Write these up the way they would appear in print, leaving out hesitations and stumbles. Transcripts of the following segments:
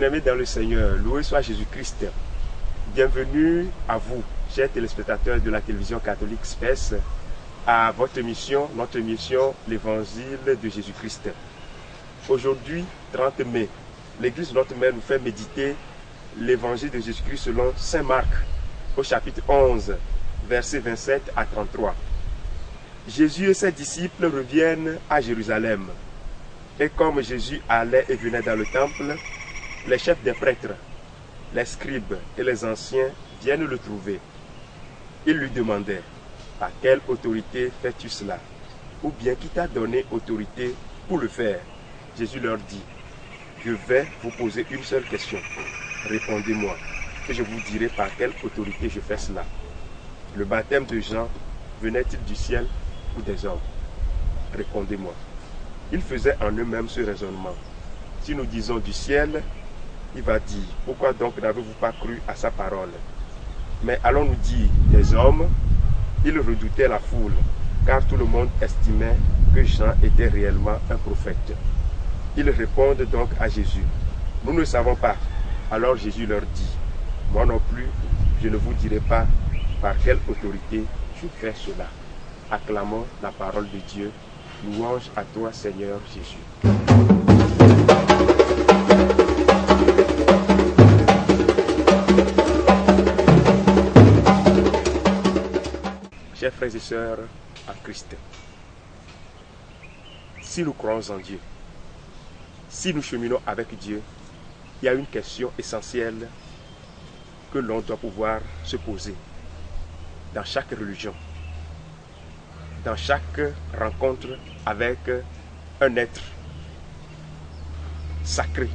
Bien-aimés dans le Seigneur, loué soit Jésus-Christ. Bienvenue à vous, chers téléspectateurs de la télévision catholique SPES, à votre émission, notre émission, l'Évangile de Jésus-Christ. Aujourd'hui, 30 mai, l'Église Notre Mère nous fait méditer l'Évangile de Jésus-Christ selon Saint Marc, au chapitre 11, versets 27 à 33. Jésus et ses disciples reviennent à Jérusalem. Et comme Jésus allait et venait dans le temple, les chefs des prêtres, les scribes et les anciens viennent le trouver. Ils lui demandaient, par quelle autorité fais-tu cela? Ou bien qui t'a donné autorité pour le faire? Jésus leur dit, je vais vous poser une seule question. Répondez-moi, et je vous dirai par quelle autorité je fais cela. Le baptême de Jean venait-il du ciel ou des hommes? Répondez-moi. Ils faisaient en eux-mêmes ce raisonnement. Si nous disons du ciel, il va dire, pourquoi donc n'avez-vous pas cru à sa parole? Mais allons-nous dire des hommes? Ils redoutaient la foule, car tout le monde estimait que Jean était réellement un prophète. Ils répondent donc à Jésus, nous ne savons pas. Alors Jésus leur dit, moi non plus, je ne vous dirai pas par quelle autorité je fais cela. Acclamons la parole de Dieu. Louange à toi, Seigneur Jésus. Chers frères et sœurs en Christ, si nous croyons en Dieu, si nous cheminons avec Dieu, il y a une question essentielle que l'on doit pouvoir se poser dans chaque religion, dans chaque rencontre avec un être sacré,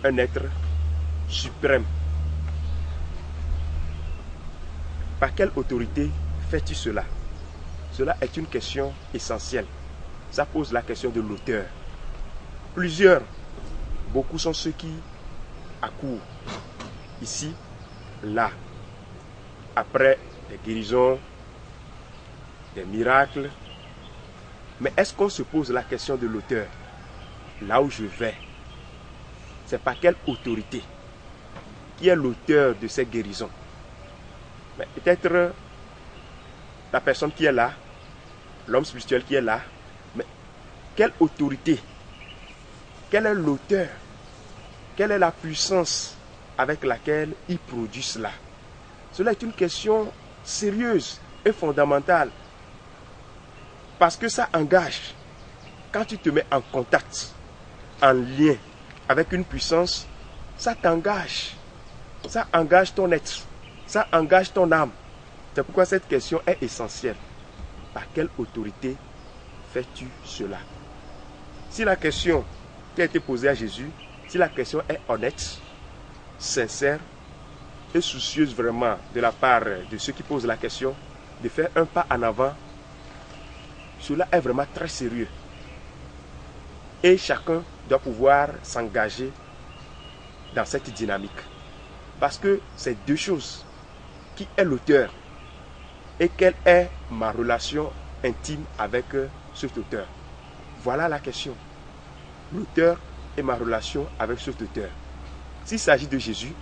un être suprême. Par quelle autorité fais-tu cela? Cela est une question essentielle. Ça pose la question de l'auteur. Beaucoup sont ceux qui accourent ici, là, après des guérisons, des miracles. Mais est-ce qu'on se pose la question de l'auteur? Là où je vais, c'est par quelle autorité? Qui est l'auteur de ces guérisons? Mais peut-être la personne qui est là, l'homme spirituel qui est là, mais quelle autorité? Quel est l'auteur? Quelle est la puissance avec laquelle il produit cela? Cela est une question sérieuse et fondamentale. Parce que ça engage. Quand tu te mets en contact, en lien avec une puissance, ça t'engage. Ça engage ton être. Ça engage ton âme. C'est pourquoi cette question est essentielle. Par quelle autorité fais-tu cela? Si la question qui a été posée à Jésus, si la question est honnête, sincère et soucieuse vraiment de la part de ceux qui posent la question, de faire un pas en avant, cela est vraiment très sérieux. Et chacun doit pouvoir s'engager dans cette dynamique. Parce que c'est deux choses. Qui est l'auteur? Et quelle est ma relation intime avec cet auteur? Voilà la question. L'auteur et ma relation avec cet auteur. S'il s'agit de Jésus,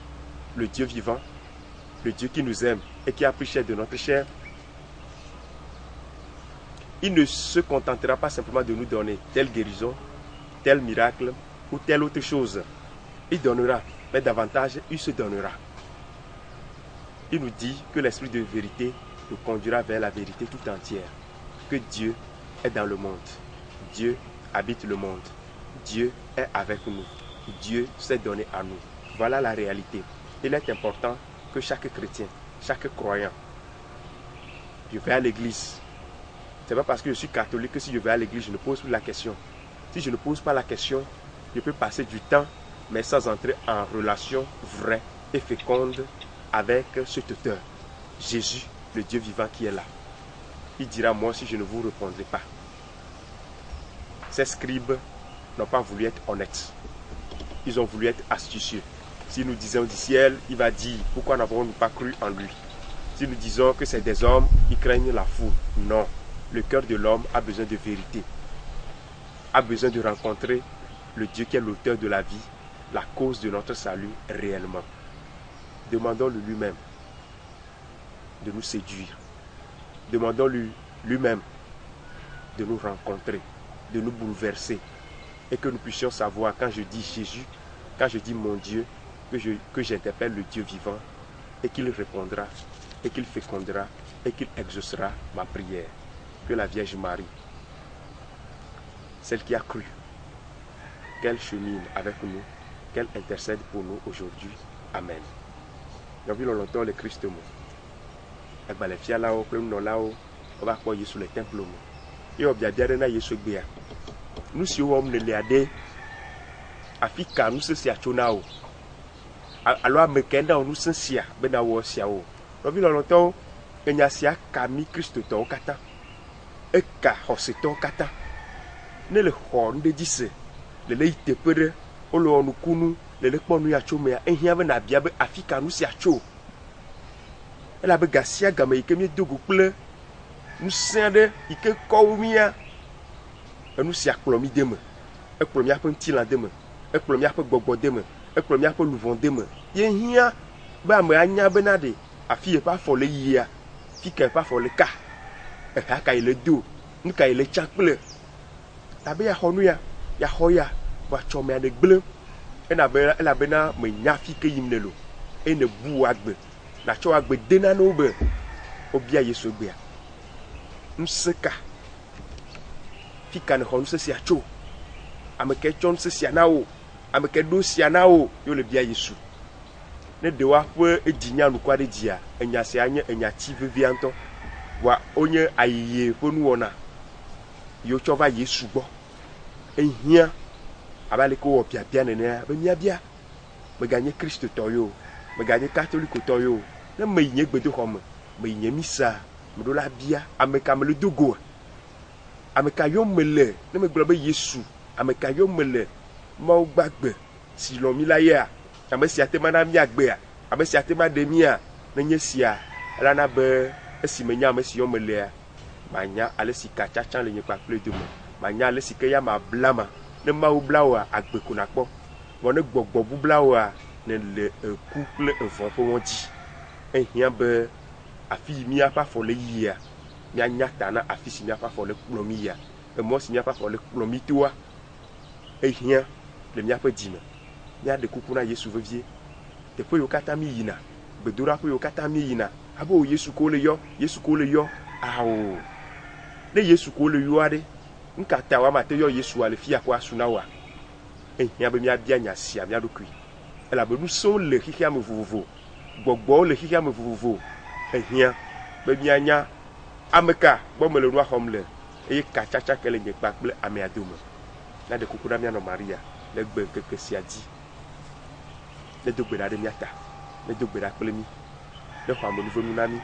le Dieu vivant, le Dieu qui nous aime et qui a pris chair de notre chair, il ne se contentera pas simplement de nous donner telle guérison, tel miracle ou telle autre chose. Il donnera, mais davantage, il se donnera. Il nous dit que l'esprit de vérité nous conduira vers la vérité tout entière. Que Dieu est dans le monde. Dieu habite le monde. Dieu est avec nous. Dieu s'est donné à nous. Voilà la réalité. Il est important que chaque chrétien, chaque croyant, je vais à l'église. Ce n'est pas parce que je suis catholique que si je vais à l'église, je ne pose plus la question. Si je ne pose pas la question, je peux passer du temps, mais sans entrer en relation vraie et féconde avec cet auteur, Jésus, le Dieu vivant qui est là. Il dira, moi si je ne vous répondrai pas. Ces scribes n'ont pas voulu être honnêtes. Ils ont voulu être astucieux. Si nous disons du ciel, il va dire, pourquoi n'avons-nous pas cru en lui? Si nous disons que c'est des hommes, ils craignent la foule. Non, le cœur de l'homme a besoin de vérité. A besoin de rencontrer le Dieu qui est l'auteur de la vie, la cause de notre salut réellement. Demandons-lui lui-même de nous séduire. Demandons-lui lui-même de nous rencontrer, de nous bouleverser. Et que nous puissions savoir, quand je dis Jésus, quand je dis mon Dieu, que j'interpelle le Dieu vivant et qu'il répondra, et qu'il fécondera, et qu'il exaucera ma prière. Que la Vierge Marie, celle qui a cru, qu'elle chemine avec nous, qu'elle intercède pour nous aujourd'hui. Amen. Nous avons longtemps le Christ. Nous les fiers là-haut, nous là-haut, on va croire sur le temple. Et on va bien na Yesu gbia. Nous si on ne l'aider, Africa nous se siachonao. Alors mekenda nous se sia, bena wo siao. Nous avons longtemps, il y a sia kami Christ to kata. Eka hoseto kata. Ne le horn de dise. Le leite pere, olo onukunu, le lekponu ya chomea, ehia be na bia be Africa nous siacho. Elle a begassia gamé que mi dogu ple nous sende ike kowmia nous si akplomi deme ekplomi ape ntila deme ekplomi ape gbogbo deme ekplomi ape luvon deme ye hia ba me anya benade afi e pa fo le yia fi ke pa fo le ka e ha ka ile do nka ile chakple tabe ya honu ya hoya ba chome de gble ena bena me nya fi ke yimnelo ene bu agbe na cho agbe dena no be obia Yesu gbia nseka fika ne hon se sia cho ameke chon se sia na o ameke do sia na o yo le bia Yesu ne de wa pe edinya nu kwa de dia enya se anya enya ti vivianto wa onye ayiye fonu wona yo chova Yesu gbo ehia abale ko opia bia ne ne ba mia bia me ganye Christ to yo me ganye catholique to yo na me yin gbedo hom me yin misa me do la bia ameka me le dogo ameka yo mele ne me globe Yesu ameka yo mele mo gbagbe si lo mi laye a amesi atema na mi agbe a amesi atema de mi a na nyesia ala na be esi menya amesi yo mele a manya alesi ka chacha le nyepa ple de mo manya alesi ke ya ma blama ne ma u blawa agbe kuna po won gbogbo bu blawa ne le couple enfant pour on dit ehia be afi mi apa fo le yia mi anya tana afi si mi apa fo le plomi ya e mo si mi apa fo le plomi toa ehia le mi apa dina mi ade kukuna Yesu vevie te po yo kata mi yina bedura po yo kata mi yina abo Yesu ko le yo awo le Yesu ko le yo ade nka ta wa mate yo Yesu ale fia kwa sunawa ehia be mi abia nya sia mi adokui ela be nu so le kika me vovovo gbogbo le kika me vovovo ehia be mi anya ameka bo me le ru ahomle e ka chacha kele nye pakple ame adomo na de kukuna mi ano Maria le gbe keke siadi le dogbera de miata le dogbera kple mi le ho amonu venu nami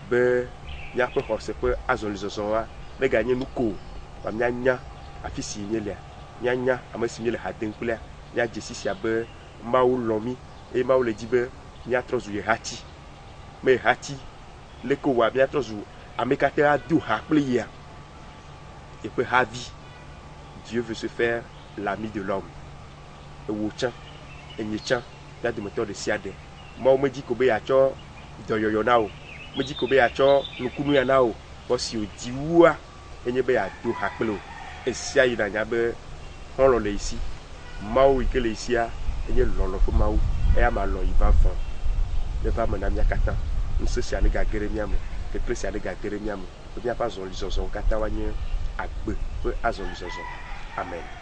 be nya pe hose pe azolizozo wa le ganye nuko ba mi anya afisi nyelia nyanya amasi mi le haden kple nya jesisi abe mawu lomi e mawu le dibe nya trozu ye hati me hati le ko wa bia trozu amekate adu ha kple ya et peut havi Dieu veut se faire l'ami de l'homme e wo chan e nye chan ya de moteur de siade mo me di ko be ya cho doyoyo na o me di ko be ya cho nukunu ya na o bo si o diwa enye be ya do ha kple o e sia yi na nya be on lo le ici mawo ike le ici a enye lolo fo mawo e ya ma lo iva fon le va mena mia kata nse sia ne ga gere mia mo ke presi ne ga gere mia mo o bia pa zon lizozo kata wanye agbe pe azon lizozo amen.